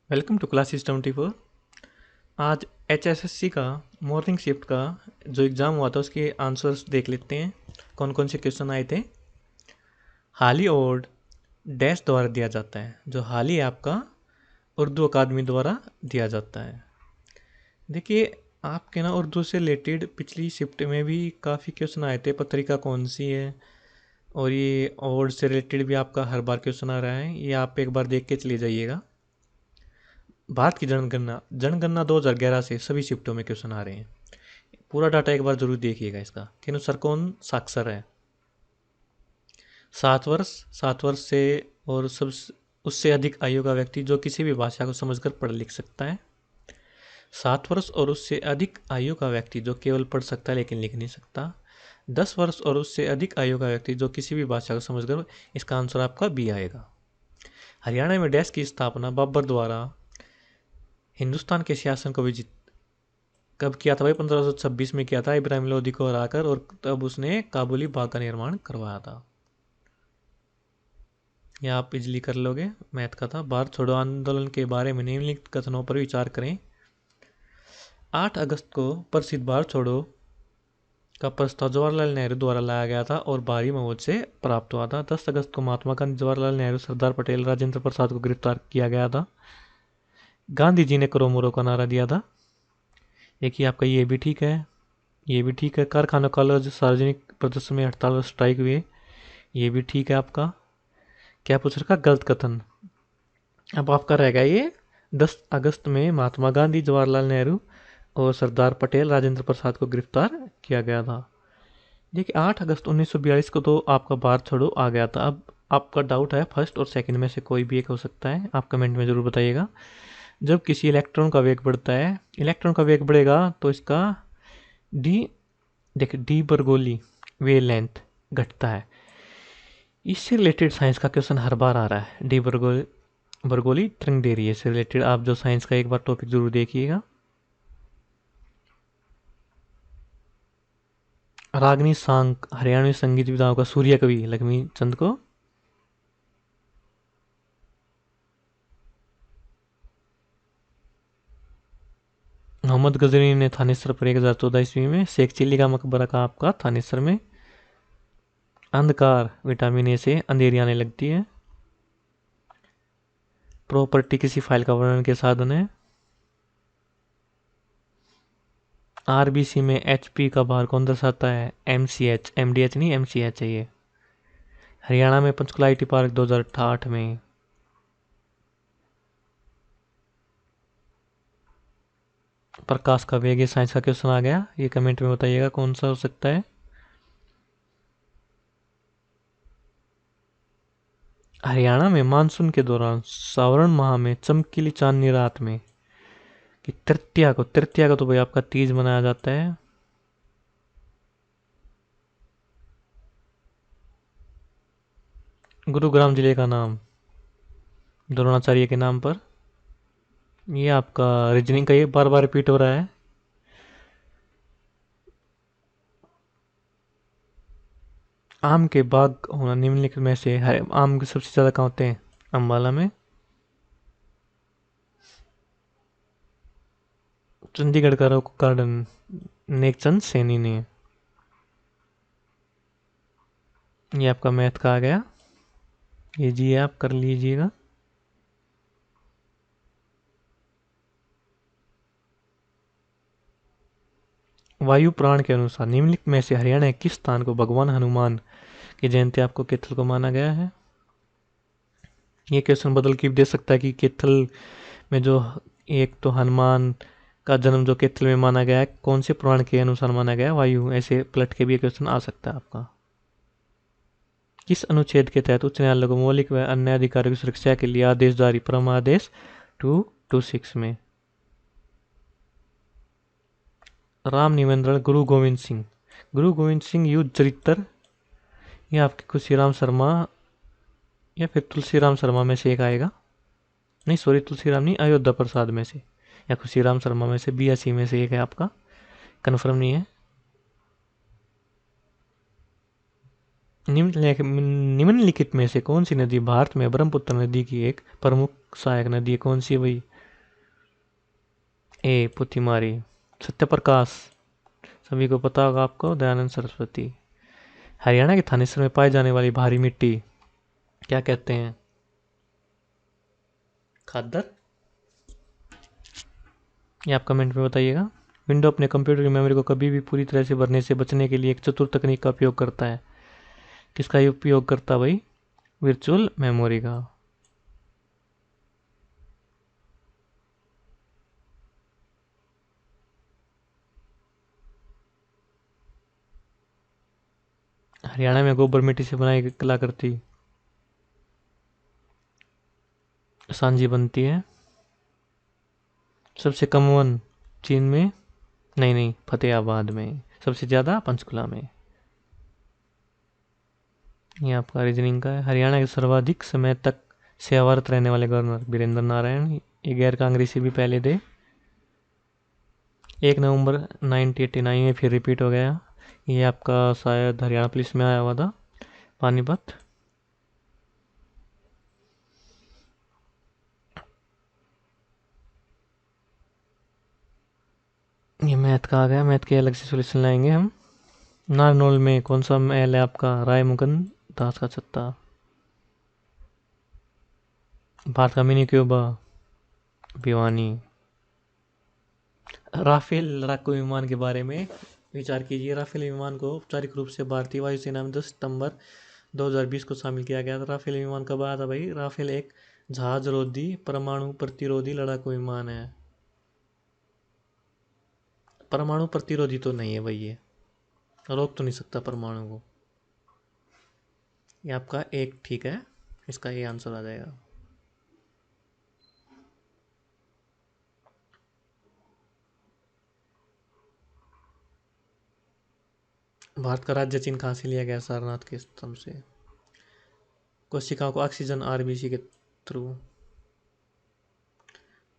Welcome to class 74। आज HSSC का morning shift का जो एग्ज़ाम हुआ था उसके आंसर्स देख लेते हैं। कौन कौन से क्वेश्चन आए थे। हाल ही और डैश द्वारा दिया जाता है। जो हाल ही आपका उर्दू अकादमी द्वारा दिया जाता है। देखिए, आपके ना उर्दू से रिलेटेड पिछली शिफ्ट में भी काफ़ी क्वेश्चन आए थे। पत्रिका कौन सी है, और ये और से रिलेटेड भी आपका हर बार क्वेश्चन आ रहा है। ये आप एक बार देख के चले जाइएगा। भारत की जनगणना जनगणना 2011 से सभी शिफ्टों में क्वेश्चन आ रहे हैं। पूरा डाटा एक बार जरूर देखिएगा इसका कि अनुसार कौन साक्षर है। 7 वर्ष से और सब उससे अधिक आयु का व्यक्ति जो किसी भी भाषा को समझकर पढ़ लिख सकता है। 7 वर्ष और उससे अधिक आयु का व्यक्ति जो केवल पढ़ सकता है लेकिन लिख नहीं सकता। 10 वर्ष और उससे अधिक आयु का व्यक्ति जो किसी भी भाषा को समझकर। इसका आंसर आपका बी आएगा। हरियाणा में डैश की स्थापना बाबर द्वारा हिंदुस्तान के शासन को विजित कब किया था भाई? 1526 में किया था इब्राहिम लोदी को हराकर, और तब उसने काबुली बाग का निर्माण करवाया था। यह आप इजली कर लोगे। मैथ का था। भारत छोड़ो आंदोलन के बारे में निम्नलिखित कथनों पर विचार करें। 8 अगस्त को प्रसिद्ध भारत छोड़ो का प्रस्ताव जवाहरलाल नेहरू द्वारा लाया गया था और भारी मौत से प्राप्त हुआ था। 10 अगस्त को महात्मा गांधी, जवाहरलाल नेहरू, सरदार पटेल, राजेंद्र प्रसाद को गिरफ्तार किया गया था। गांधी जी ने करो मरो का नारा दिया था। देखिए आपका ये भी ठीक है, ये भी ठीक है। कारखानों, कॉलेज, सार्वजनिक प्रदर्शन में हड़ताल और स्ट्राइक हुए। ये भी ठीक है आपका। क्या पूछ रखा? गलत कथन। अब आपका रहेगा ये 10 अगस्त में महात्मा गांधी, जवाहरलाल नेहरू और सरदार पटेल, राजेंद्र प्रसाद को गिरफ्तार किया गया था। देखिए 8 अगस्त 1942 को तो आपका भारत छोड़ो आ गया था। अब आपका डाउट है फर्स्ट और सेकंड में से कोई भी एक हो सकता है। आप कमेंट में जरूर बताइएगा। जब किसी इलेक्ट्रॉन का वेग बढ़ता है, इलेक्ट्रॉन का वेग बढ़ेगा तो इसका डी देखिए डी बर्गोली वेव लेंथ घटता है। इससे रिलेटेड साइंस का क्वेश्चन हर बार आ रहा है। डी बर्गोली तरंग देरी से रिलेटेड आप जो साइंस का एक बार टॉपिक जरूर देखिएगा। रागनी सांक हरियाणवी संगीत विधाओं का सूर्य कवि लक्ष्मी चंद को। मोहम्मद गजनी ने थानेसर पर 1014 ईस्वी में। शेख चिल्ली का मकबरा का आपका थानेसर में। अंधकार विटामिन ए से अंधेरी आने लगती है। प्रॉपर्टी किसी फाइल का वर्णन के साधन है। आरबीसी में एचपी का भार कौन दर्शाता है? एमसीएच, एमडीएच नहीं, एमसीएच है ये। हरियाणा में पंचकुला आईटी पार्क 2008 में। प्रकाश का वेग, ये साइंस का क्वेश्चन आ गया। ये कमेंट में बताइएगा कौन सा हो सकता है। हरियाणा में मानसून के दौरान सावरण माह में चमकीली चांदनी रात में कि तृतीया को तो भाई आपका तीज मनाया जाता है। गुरुग्राम जिले का नाम द्रोणाचार्य के नाम पर। ये आपका रीजनिंग का ये बार बार रिपीट हो रहा है। आम के बाग होना निम्नलिखित में से आम के सबसे ज्यादा कहाँ होते हैं? अम्बाला में। चंडीगढ़ का रॉक गार्डन नेकचंद सैनी ने। ये आपका मैथ का आ गया। ये जी आप कर लीजिएगा। वायु प्राण के अनुसार निम्नलिखित में से हरियाणा के किस स्थान को भगवान हनुमान की जयंती आपको कैथल को माना गया है? ये क्वेश्चन बदल के भी दे सकता है कि कैथल में जो एक तो हनुमान का जन्म जो कैथल में माना गया है, कौन से पुराण के अनुसार माना गया है? वायु। ऐसे पलट के भी क्वेश्चन आ सकता है आपका। किस अनुच्छेद के तहत उच्च न्यायालय को मौलिक व अन्य अधिकारों की सुरक्षा के लिए आदेश जारी? परमादेश 226 में। राम निमंत्रण गुरु गोविंद सिंह युद्ध चरित्र। ये आपके खुशीराम शर्मा या फिर तुलसीराम शर्मा में से एक आएगा। नहीं सॉरी, तुलसीराम नहीं, अयोध्या प्रसाद में से या खुशीराम शर्मा में से, 82 में से एक है आपका। कन्फर्म नहीं है। निम्नलिखित में से कौन सी नदी भारत में ब्रह्मपुत्र नदी की एक प्रमुख सहायक नदी है? कौन सी? वही ए पुथिमारी। सत्यप्रकाश, सभी को पता होगा आपको, दयानंद सरस्वती। हरियाणा के थानेसर में पाई जाने वाली भारी मिट्टी क्या कहते हैं? खादर। ये आप कमेंट में बताइएगा। विंडो अपने कंप्यूटर की मेमोरी को कभी भी पूरी तरह से भरने से बचने के लिए एक चतुर तकनीक का उपयोग करता है। किसका ये उपयोग करता है भाई? वर्चुअल मेमोरी का। हरियाणा में गोबर मिट्टी से बनाई गई कलाकृति सांझी बनती है। सबसे कम वन चीन में, नहीं फतेहाबाद में। सबसे ज्यादा पंचकुला में। ये आपका रीजनिंग का है। हरियाणा के सर्वाधिक समय तक सेवारत रहने वाले गवर्नर वीरेंद्र नारायण। ये गैर कांग्रेसी भी पहले थे। 1 नवंबर 1989 में फिर रिपीट हो गया। ये आपका शायद हरियाणा पुलिस में आया हुआ था, पानीपत। ये मैथ का आ गया। मैथ के अलग से सोल्यूशन लाएंगे हम। नारनौल में कौन सा महल है आपका? राय मुकुंद दास का छत्ता। भारत का मिनी क्यूबा भिवानी। राफेल लड़ाकू विमान के बारे में विचार कीजिए। राफेल विमान को औपचारिक रूप से भारतीय वायुसेना में 10 सितंबर 2020 को शामिल किया गया था। राफेल विमान कब आया था भाई? राफेल एक जहाज रोधी परमाणु प्रतिरोधी लड़ाकू विमान है। परमाणु प्रतिरोधी तो नहीं है भाई, ये रोक तो नहीं सकता परमाणु को। ये आपका एक ठीक है, इसका ये आंसर आ जाएगा। भारत का राज्य चिन्ह कहाँ से लिया गया? सारनाथ के स्तंभ से। कोशिकाओं को ऑक्सीजन आरबीसी के थ्रू।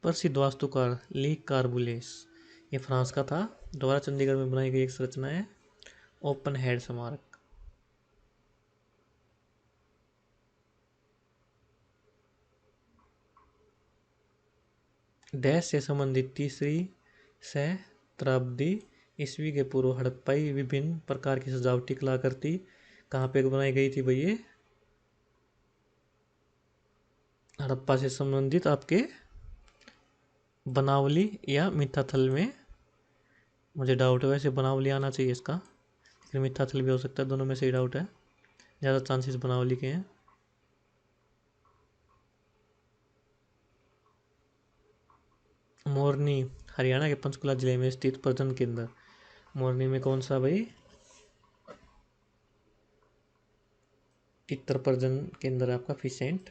प्रसिद्ध वास्तुकार ली कार्बुलेस, ये फ्रांस का था। द्वारा चंडीगढ़ में बनाई गई एक संरचना है ओपन हेड स्मारक। डैश से संबंधित तीसरी सहस्त्राब्दी ईस्वी के पूर्व हड़प्पाई विभिन्न प्रकार की सजावटी कलाकृति कहाँ पे बनाई गई थी भैया? हड़प्पा से संबंधित आपके बनावली या मिथाथल में। मुझे डाउट है, वैसे बनावली आना चाहिए इसका, लेकिन मिथाथल भी हो सकता है। दोनों में से ही डाउट है, ज़्यादा चांसेस बनावली के हैं। मोरनी हरियाणा के पंचकुला जिले में स्थित प्रजनन केंद्र। मोरनी में कौन सा भाई? तितर प्रजनन केंद्र आपका फिसेंट।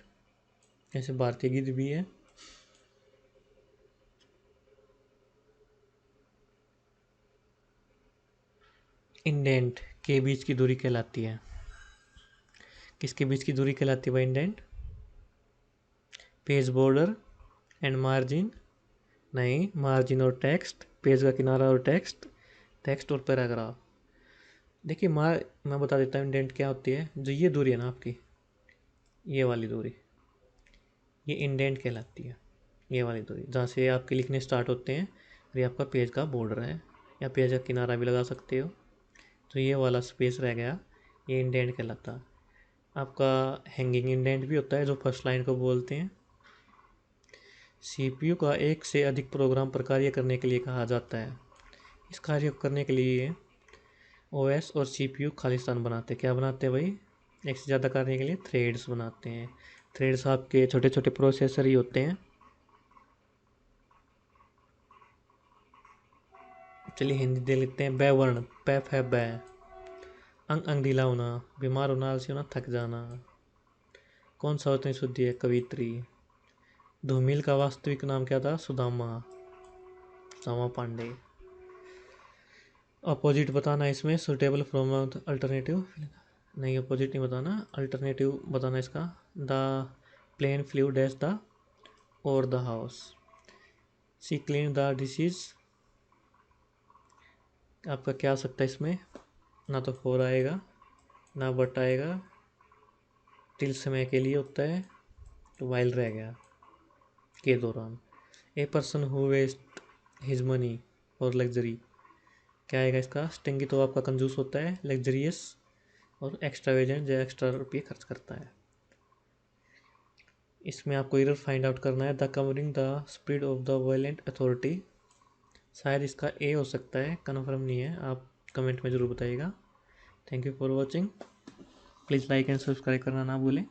ऐसे भारतीय गिद्ध भी है। इंडेंट के बीच की दूरी कहलाती है। किसके बीच की दूरी कहलाती है भाई indent? Page border and margin. नहीं, मार्जिन और टेक्स्ट, पेज का किनारा और टेक्स्ट, टेक्स्ट और पैराग्राफ। देखिए मैं बता देता हूँ इंडेंट क्या होती है। जो ये दूरी है ना आपकी, ये वाली दूरी, ये इंडेंट कहलाती है। ये वाली दूरी जहाँ से आपके लिखने स्टार्ट होते हैं और ये आपका पेज का बॉर्डर है, या पेज का किनारा भी लगा सकते हो। तो ये वाला स्पेस रह गया, ये इंडेंट कहलाता है। आपका हैंगिंग इंडेंट भी होता है, जो फर्स्ट लाइन को बोलते हैं। सीपीयू का एक से अधिक प्रोग्राम पर कार्य करने के लिए कहा जाता है। इस कार्य को करने के लिए ओएस और सीपीयू खालिस्तान बनाते हैं। क्या बनाते हैं भाई? एक से ज़्यादा करने के लिए थ्रेड्स बनाते हैं। थ्रेड्स आपके छोटे छोटे प्रोसेसर ही होते हैं। चलिए हिंदी दे लेते हैं। बैवर्ण, पैफ है बै। अंग अंग ढीला होना, बीमार होना, आलसी होना, थक जाना। कौन सा होता है शुद्धि है? कवित्री। धूमिल का वास्तविक नाम क्या था? सुदामा, सुदामा पांडे। अपोजिट बताना इसमें, सुटेबल फ्रॉम अल्टरनेटिव। नहीं, अपोजिट नहीं बताना, अल्टरनेटिव बताना इसका। The plane flew dash the और the house. See clean the disease. आपका क्या आ सकता है इसमें? ना तो फोर आएगा, ना बट आएगा। टिल समय के लिए होता है, तो वाइल रह गया के दौरान। A person who wastes his money और लग्जरी। क्या आएगा इसका? स्टिंगी तो आपका कंजूस होता है, लग्जरियस और एक्स्ट्रावेजेंट जो एक्स्ट्रा रुपये खर्च करता है। इसमें आपको एरर फाइंड आउट करना है। The covering the spread of the violent authority, शायद इसका ए हो सकता है, कन्फर्म नहीं है, आप कमेंट में ज़रूर बताइएगा। Thank you for watching. Please like and subscribe करना ना भूलें।